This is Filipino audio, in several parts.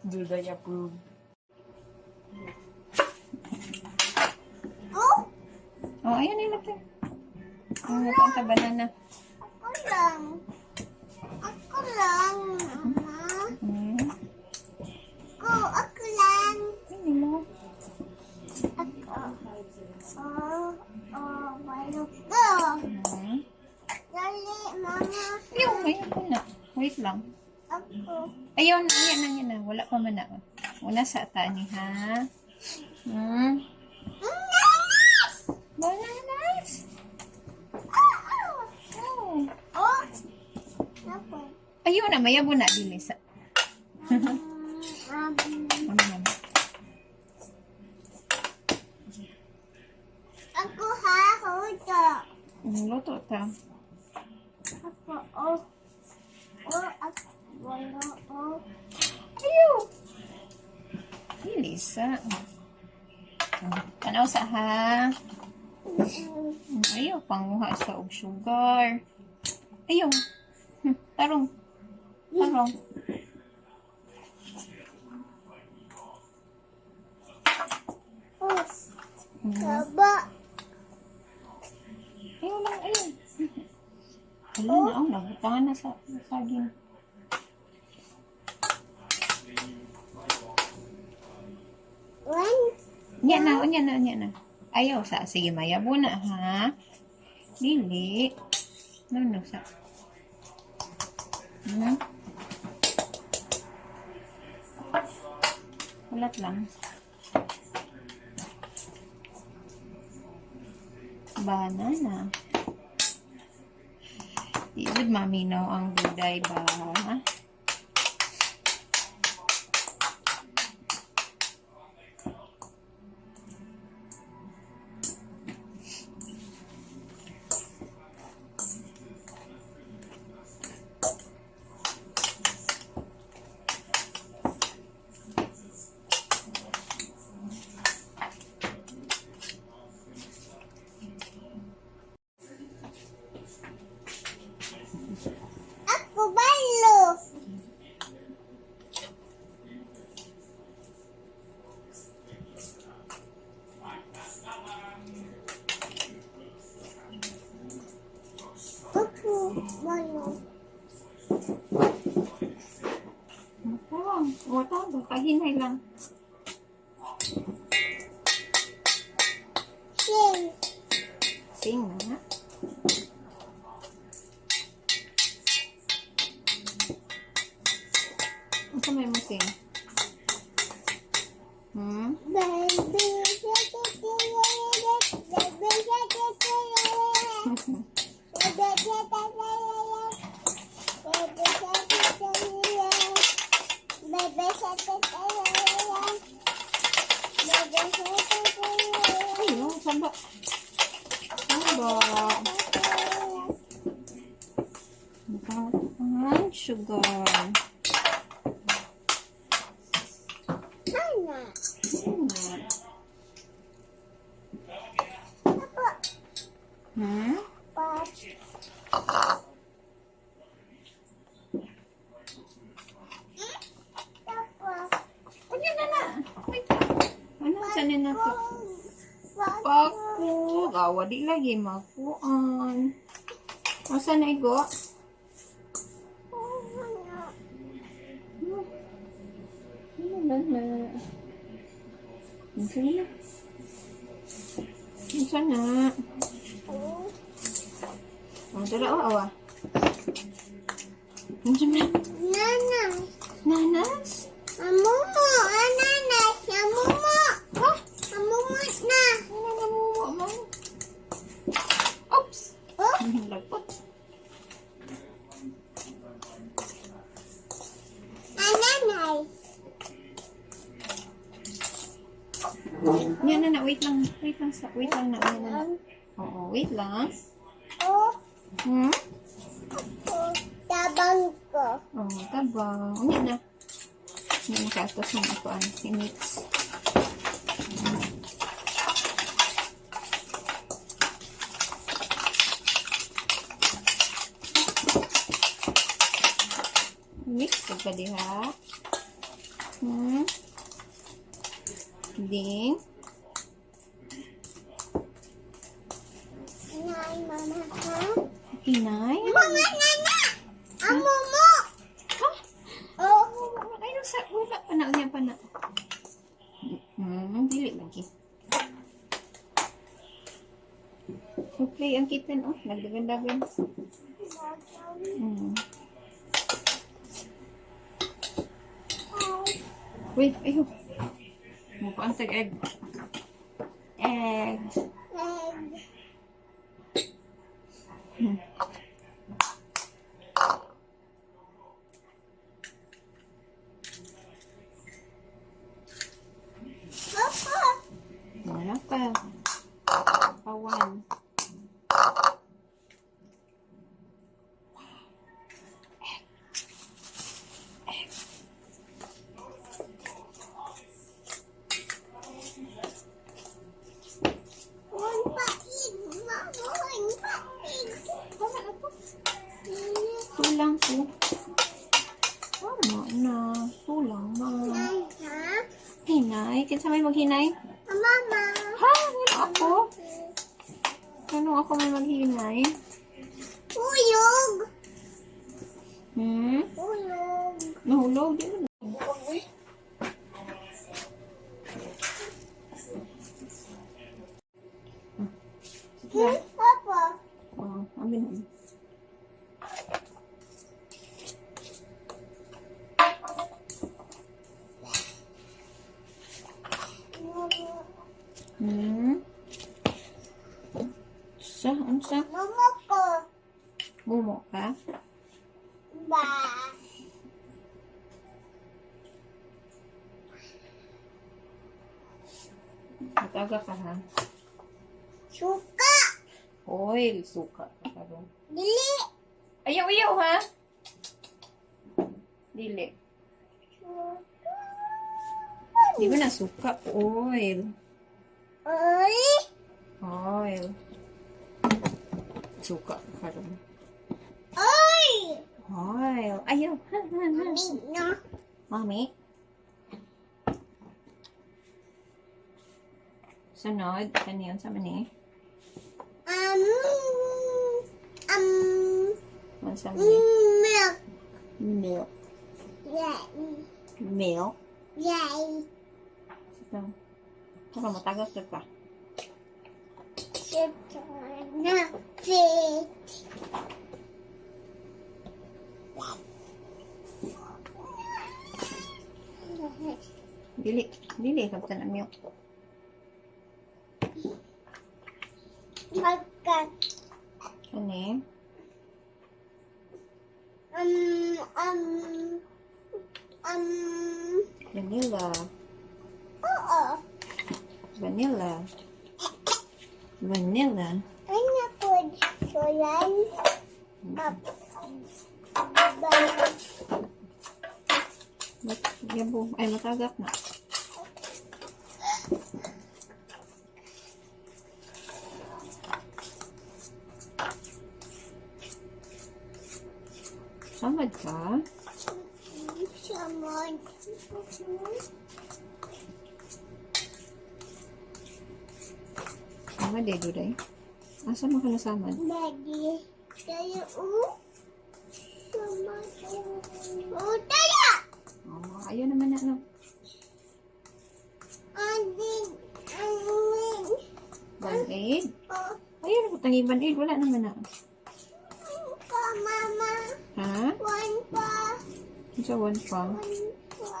Doday approve. Oh, ayan yung natin. Ang napanta banana. Ako lang. Ako lang, Mama. Ako lang. Ano mo? Ako. Balok ko. Dali, Mama. Ayun ko na. Wait lang. Ako. Ayun, yan na. Wala pa man na. Una sa tani, ha? Bananas! Oh. Ako. Ayun na, mayabo na din isa. Ako ha, hudo. Luto ta. Ako, ako, wala, Ayun! Lisa. Tanaw sa ha. Ayaw, panguha sa og sugar. Ayaw. Tarong. Saba. Ayaw lang, ayun. Ayun na, nabutangan na sa saging. Yan na. Ayaw sa. Sige, mayabo na, ha? Dili. No, sa. Ulat lang. Banana. Isod maminaw ang Doday ba? Ako balo. Ako balo. Wala ba? Kahinay lang. Sing na. Ano may mo sing? Ayun, saba. Sugar. Ano sanin na to? Paku. Gawa di lagi makuan. Masa na igo? Minsan na. Dala o awa. Minsan na. Nanas? Amumo, ananas, amumo. Amumo na. Namumo mo. Oops. Lagpot. Ananas. Yan na. Wait lang na. Oo, wait lang. Tabang ko. Oh, tabang. Yan na. Yan na kastos mo ito. I-mix. Mix ko pa diha. Hmm? Ding? Nay, mama, ha? Inay? Mga nana! Amo mo! Ha? Oh, Ay, sa wala pa na. Unya pa na. Dili lagi. Okay, ang kitten, oh. Nagdagan-dagan. Wait, ayun. Mukha egg. Egg. Hmm. Papa! Wala pa. Pawan. One pain! Mama, one pain! Tama na po. Tulang po. Tama na. Tulang na. Nay, ha? Hinay. Kinsa may maghinay? Mama! Ha? Ano ako? Ano ako may maghinay? Uyog! Hmm? Uyog! Nahulog. Di ba? Papa! Oh, amin na. Hmm? Unsa? Mama ko! Mumo ka? Ba! Mataga ka ha? Suka! Oil, suka. Karon. Dili! Ayaw ha? Dili. Di ba na suka? Oil. Oy! Oil. Suka. Karon. Oy! Oil. Ayaw. Mami, no? Mami. Sunod. Kaniyan sa mani. Sa mani. Milk. Milk. Yay. Milk. Yay. Ito. Ito matagas ka. Na fit. Dili. Kapta na milk. Magkat. Kani. Vanilla. Oo. Vanilla. Vanilla. Ano po? Solan? Yabo. Ay, matagak na. Samad ka? Samad. Samad eh, Doday. Asa mo ka na samad? Daddy. Tayo, Samad. Tayo! Oh, ayun naman na, no? Andin. Band-aid? Oh, Ayun, tangi band-aid. Wala naman na. pa, mama. Ha? One pa. Isa one pa. One pa.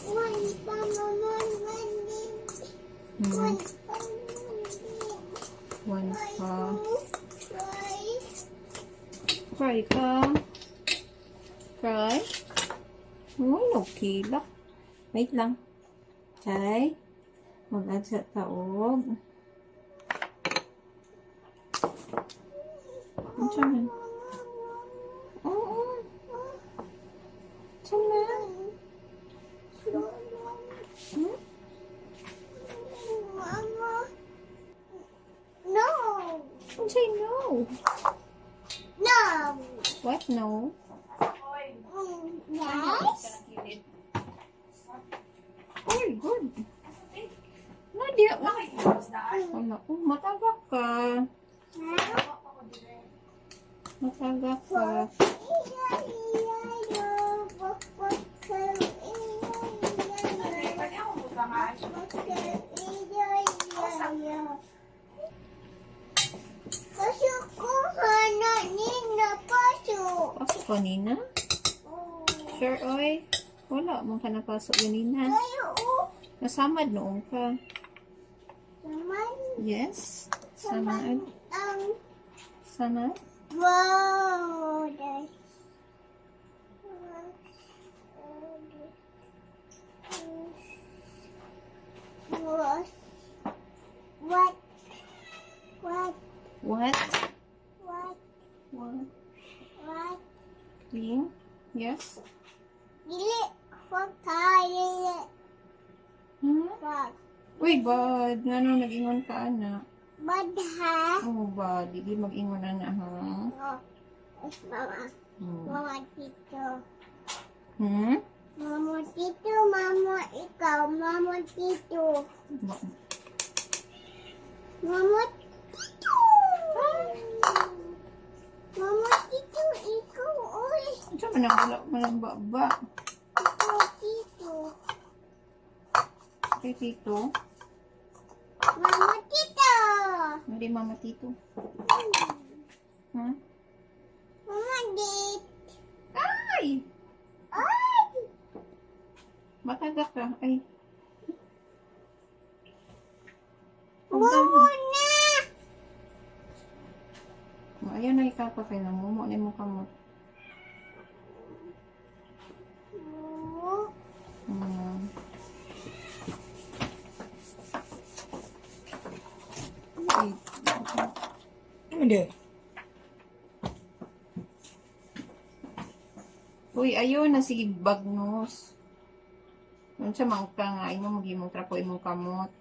One pa, mama. One din. Hmm. One pa, One pa. Try. Cry ka. Cry? Uy, okay lang. Wait lang. Chay. Mag-add sa taog. Ano siya man? Oo. Siya man. Hmm? Mama. No. Don't say no. No. What? No? Yes. Uy, good. Nadia, wala. Oh, matagak ka. Matagak ka. Pasok ko hana nina pasok. Pasok kanina? Sure, oy. Wala mong ka napasok kanina. Ayo. Nasamad noong ka. Naman. Yes. Samad. Samad. Wow. What? What? What? What? What? What? What? Clean? Yes. Dili. Fuck tayo. Hmm? Fuck. Uy, bad. Nga nung nag-ingon ka, anak. Bad ha? Oh, bad. Hindi mag-ingon na na, ha? Oh. Es mama. Mama tito. Hmm? Mama tito. Mama ikaw. Mama tito. Ba- Mama tito. Mama tito. Ikaw. Uy. Ito man ang wala man ang baba. Ikaw tito. Kay Tito. Mama tito. Hindi mama Tito. Hmm? Mama dit. Ay! Ay. Matagak ka. Ay. Mama na. Ayaw na ikaw pa kay namumo na mo kamot. Hmm. Ay. Hindi. Uy, ayaw na sige bagnos. Yun siya mangka nga. Imo mag-imong trapo imong kamot.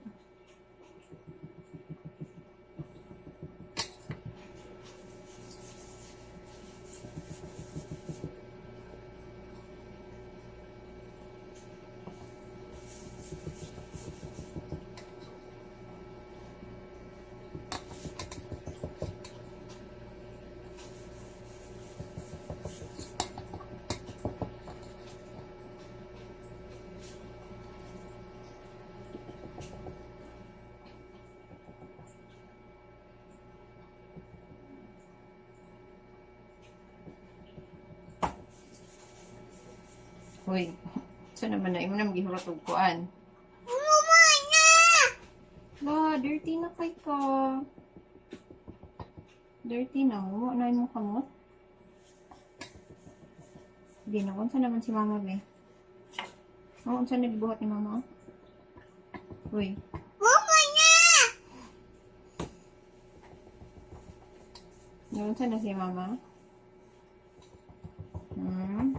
Uy, so naman na, imo na mag-ihurot og kuan. Mama na. Ba, dirty na kay ka. Dirty na, mo na mo kamot. Hindi na, unsa naman si mama, be? Oh, unsa na gibuhat ni mama? Uy, Mama na. unsa na si mama? Hmm?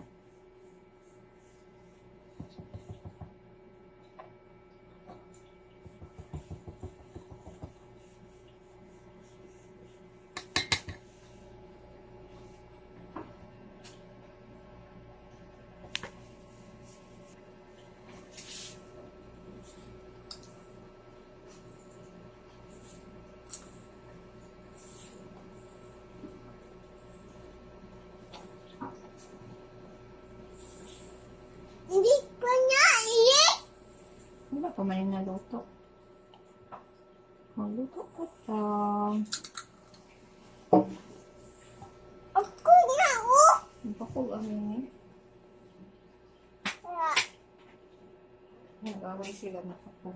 Hindi pa niya eh. Wala pa man yung naluto. Magluto ka pa. Ako na oh. Napakul ano eh. Nag-away sila na ako.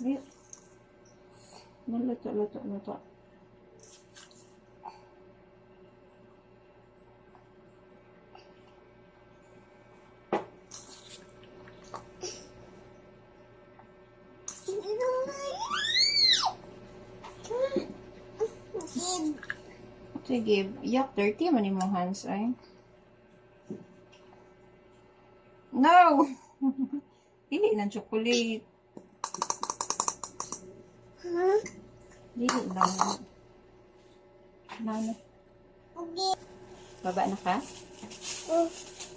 Ayo. Naluto, luto, luto. Sige, yak, dirty man yung hands ay. No! Dili ng chocolate. Huh? Dili lang. Ano? Okay. Baba na ka? Oh,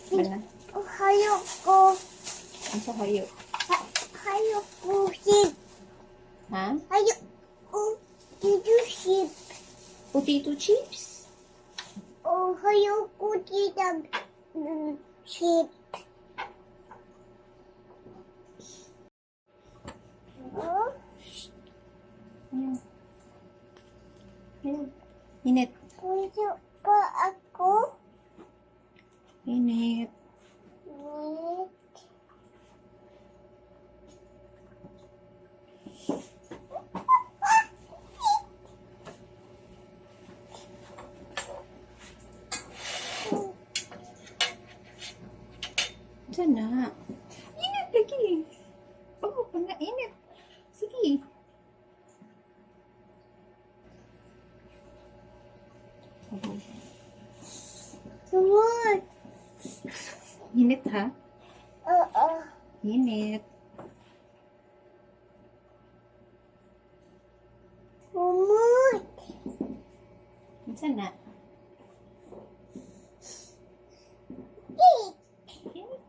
Bala. hayop ko. Ang sa hayo. Hayop ko, sheep. Ha? Hayop ko, dito sheep. Potato chips? Oh, hayop ko, dito sheep. Oh, Ayan. Ayan. Init. puso ko ako. Init. Wait. Diyan na. Init lagi. Oo, pa na init. Sige. Sumot. Init ha? Oo. Init. Sumot. Diyan na. Eat. Init.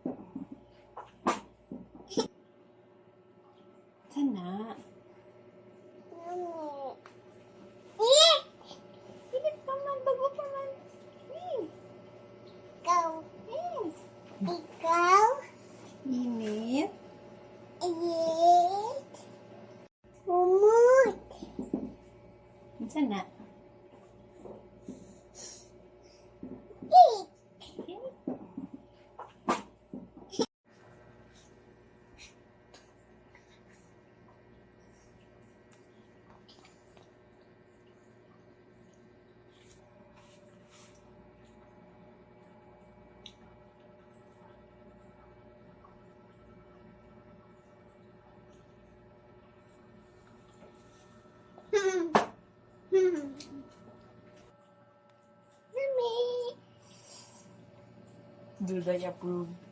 Diyan na. Eat. Init pa man. Bago pa man. Ikaw. Ikaw. Init. Eat. Sumot. Diyan na. Eat. Init. Mommy. Doday approved.